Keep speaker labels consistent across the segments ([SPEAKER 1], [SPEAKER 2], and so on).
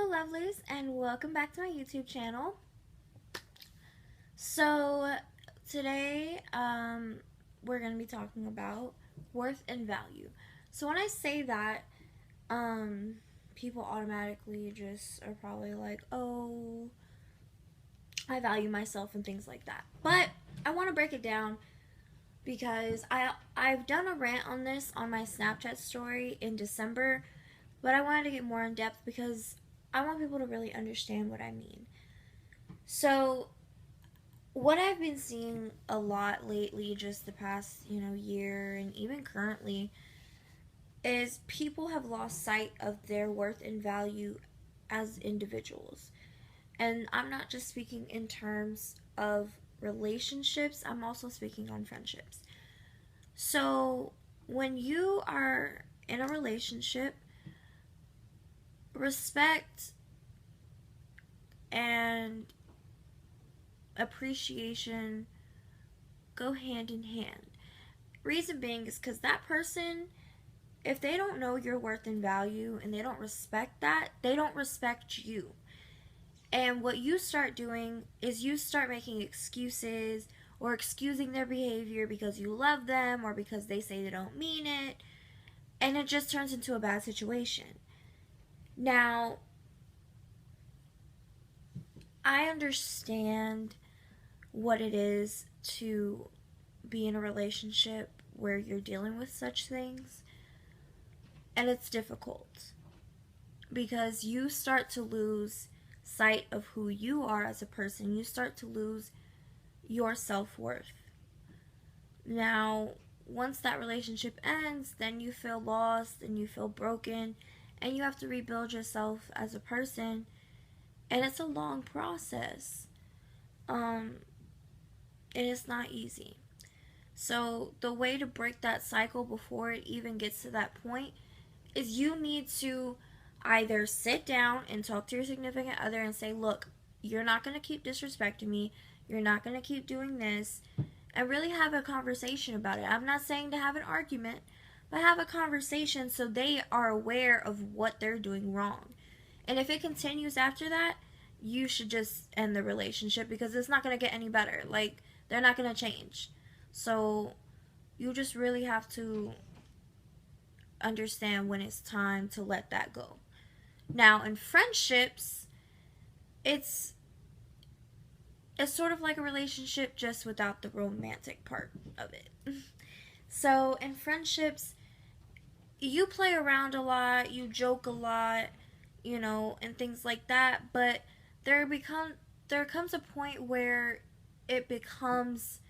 [SPEAKER 1] lovelies, and welcome back to my YouTube channel. So, today we're going to be talking about worth and value. So, when I say that, people automatically just are probably like, oh, I value myself and things like that. But I want to break it down because I've done a rant on this on my Snapchat story in December, but I wanted to get more in depth because I want people to really understand what I mean. So, what I've been seeing a lot lately, just the past, year and even currently, is people have lost sight of their worth and value as individuals. And I'm not just speaking in terms of relationships, I'm also speaking on friendships. So, when you are in a relationship, respect and appreciation go hand in hand. Reason being is because that person, if they don't know your worth and value and they don't respect that, they don't respect you. And what you start doing is you start making excuses or excusing their behavior because you love them or because they say they don't mean it. And it just turns into a bad situation. Now, I understand what it is to be in a relationship where you're dealing with such things, and it's difficult because you start to lose sight of who you are as a person. You start to lose your self-worth. Now, once that relationship ends, then you feel lost and you feel broken and you have to rebuild yourself as a person, and it's a long process. And it's not easy. So the way to break that cycle before it even gets to that point is you need to either sit down and talk to your significant other and say, look, you're not going to keep disrespecting me. You're not going to keep doing this. And really have a conversation about it. I'm not saying to have an argument, but have a conversation so they are aware of what they're doing wrong. And if it continues after that, you should just end the relationship because it's not going to get any better. Like, they're not going to change. So, you just really have to understand when it's time to let that go. Now, in friendships, it's sort of like a relationship just without the romantic part of it. So, in friendships, you play around a lot, you joke a lot, and things like that, but there comes a point where it becomes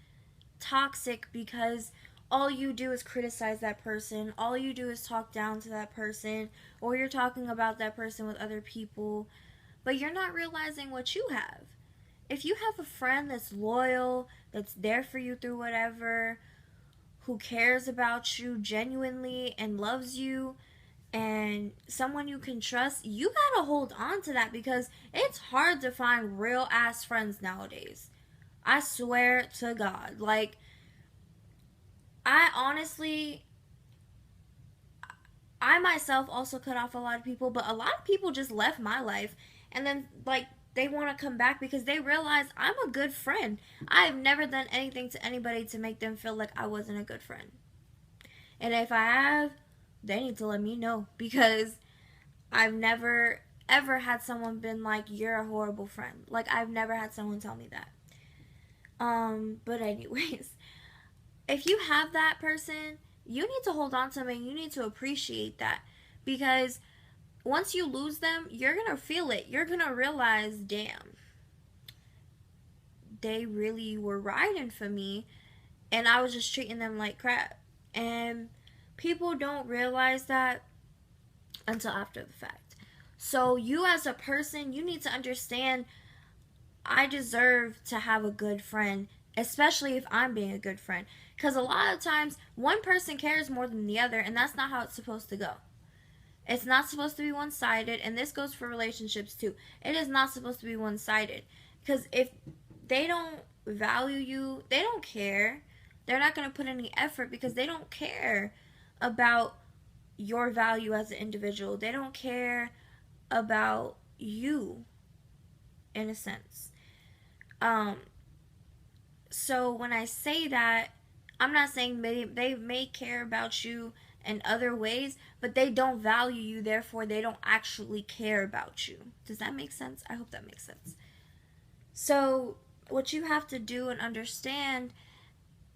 [SPEAKER 1] toxic because all you do is criticize that person, all you do is talk down to that person, or you're talking about that person with other people, but you're not realizing what you have. If you have a friend that's loyal, that's there for you through whatever, who cares about you genuinely and loves you, and someone you can trust, you gotta hold on to that because it's hard to find real ass friends nowadays. I swear to God. Like, I honestly, I myself also cut off a lot of people, but a lot of people just left my life and then, like, they want to come back because they realize I'm a good friend. I've never done anything to anybody to make them feel like I wasn't a good friend. And if I have, they need to let me know because I've never ever had someone been like, you're a horrible friend. Like, I've never had someone tell me that. But anyways, if you have that person, you need to hold on to them and you need to appreciate that because once you lose them, you're gonna feel it. You're gonna realize, damn, they really were riding for me and I was just treating them like crap. And people don't realize that until after the fact. So you as a person, you need to understand I deserve to have a good friend, especially if I'm being a good friend. Because a lot of times, one person cares more than the other, and that's not how it's supposed to go. It's not supposed to be one sided, and this goes for relationships too. It is not supposed to be one sided. Because if they don't value you, they don't care. They're not going to put any effort because they don't care about your value as an individual. They don't care about you, in a sense. So when I say that, I'm not saying they may care about you in other ways, but they don't value you, therefore they don't actually care about you. Does that make sense? I hope that makes sense. So what you have to do and understand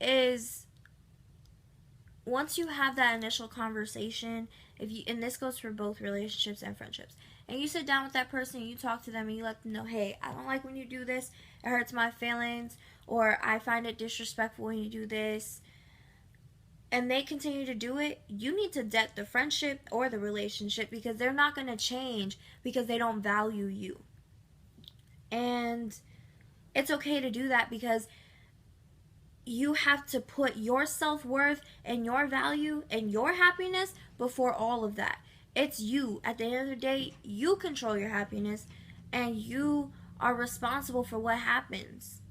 [SPEAKER 1] is, once you have that initial conversation, if you, and this goes for both relationships and friendships, and you sit down with that person and you talk to them and you let them know, hey, I don't like when you do this, it hurts my feelings, or I find it disrespectful when you do this, and they continue to do it, you need to debt the friendship or the relationship, because they're not going to change because they don't value you. And it's okay to do that, because you have to put your self-worth and your value and your happiness before all of that. It's you. At the end of the day, you control your happiness, and you are responsible for what happens.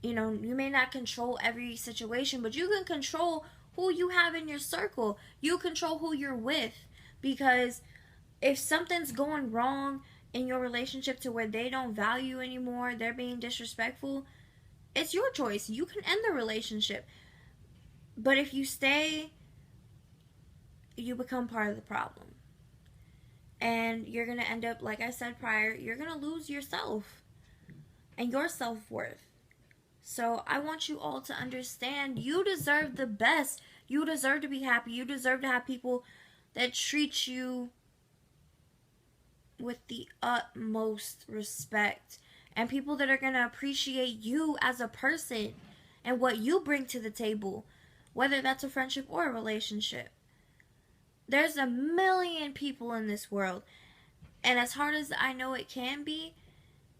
[SPEAKER 1] You know, you may not control every situation, but you can control who you have in your circle. You control who you're with, because if something's going wrong in your relationship to where they don't value you anymore, they're being disrespectful, it's your choice. You can end the relationship. But if you stay, you become part of the problem. And you're going to end up, like I said prior, you're going to lose yourself and your self-worth. So I want you all to understand, you deserve the best. You deserve to be happy. You deserve to have people that treat you with the utmost respect, and people that are going to appreciate you as a person and what you bring to the table, whether that's a friendship or a relationship. There's a million people in this world, and as hard as I know it can be,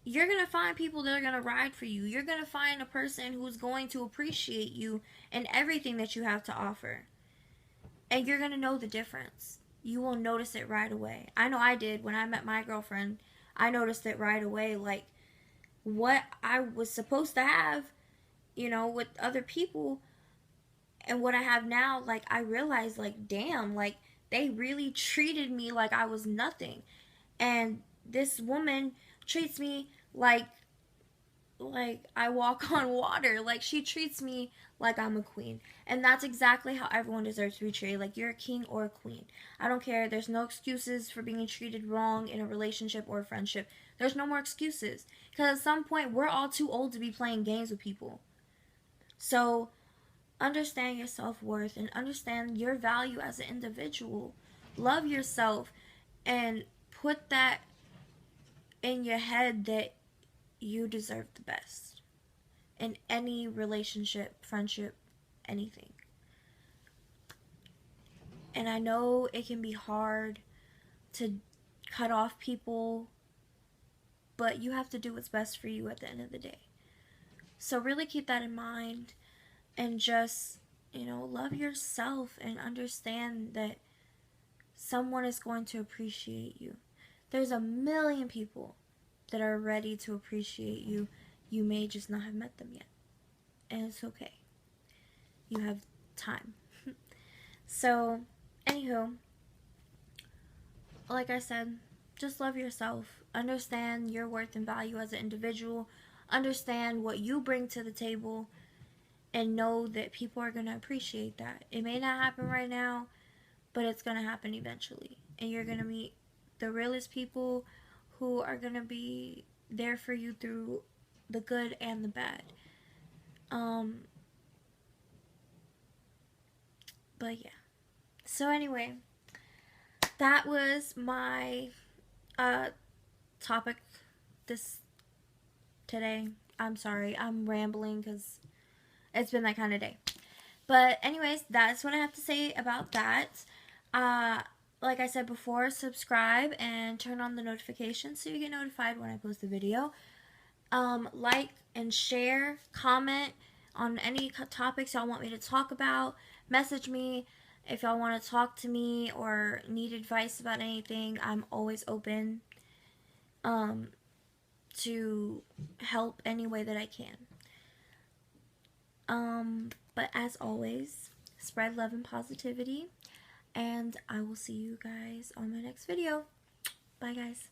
[SPEAKER 1] you're going to find people that are going to ride for you. You're going to find a person who's going to appreciate you and everything that you have to offer. And you're going to know the difference. You will notice it right away. I know I did. When I met my girlfriend, I noticed it right away. Like, what I was supposed to have, you know, with other people, and what I have now, like, I realized, like, damn, like, they really treated me like I was nothing. And this woman treats me like I walk on water. Like, she treats me like I'm a queen. And that's exactly how everyone deserves to be treated. Like, you're a king or a queen. I don't care. There's no excuses for being treated wrong in a relationship or a friendship. There's no more excuses. Because at some point, we're all too old to be playing games with people. So, understand your self-worth and understand your value as an individual. Love yourself and put that in your head that you deserve the best in any relationship, friendship, anything. And I know it can be hard to cut off people, but you have to do what's best for you at the end of the day. So really keep that in mind, and just, you know, love yourself and understand that someone is going to appreciate you. There's a million people that are ready to appreciate you. You may just not have met them yet. And it's okay. You have time. So, anywho, like I said, just love yourself. Understand your worth and value as an individual. Understand what you bring to the table. And know that people are going to appreciate that. It may not happen right now, but it's going to happen eventually. And you're going to meet the realest people who are going to be there for you through the good and the bad. But yeah. So anyway, that was my topic today. I'm sorry, I'm rambling because it's been that kind of day. But anyways, that's what I have to say about that. Like I said before, subscribe and turn on the notifications so you get notified when I post a video. Like and share, comment on any topics y'all want me to talk about. Message me if y'all want to talk to me or need advice about anything. I'm always open to help any way that I can. But as always, spread love and positivity, and I will see you guys on my next video. Bye, guys.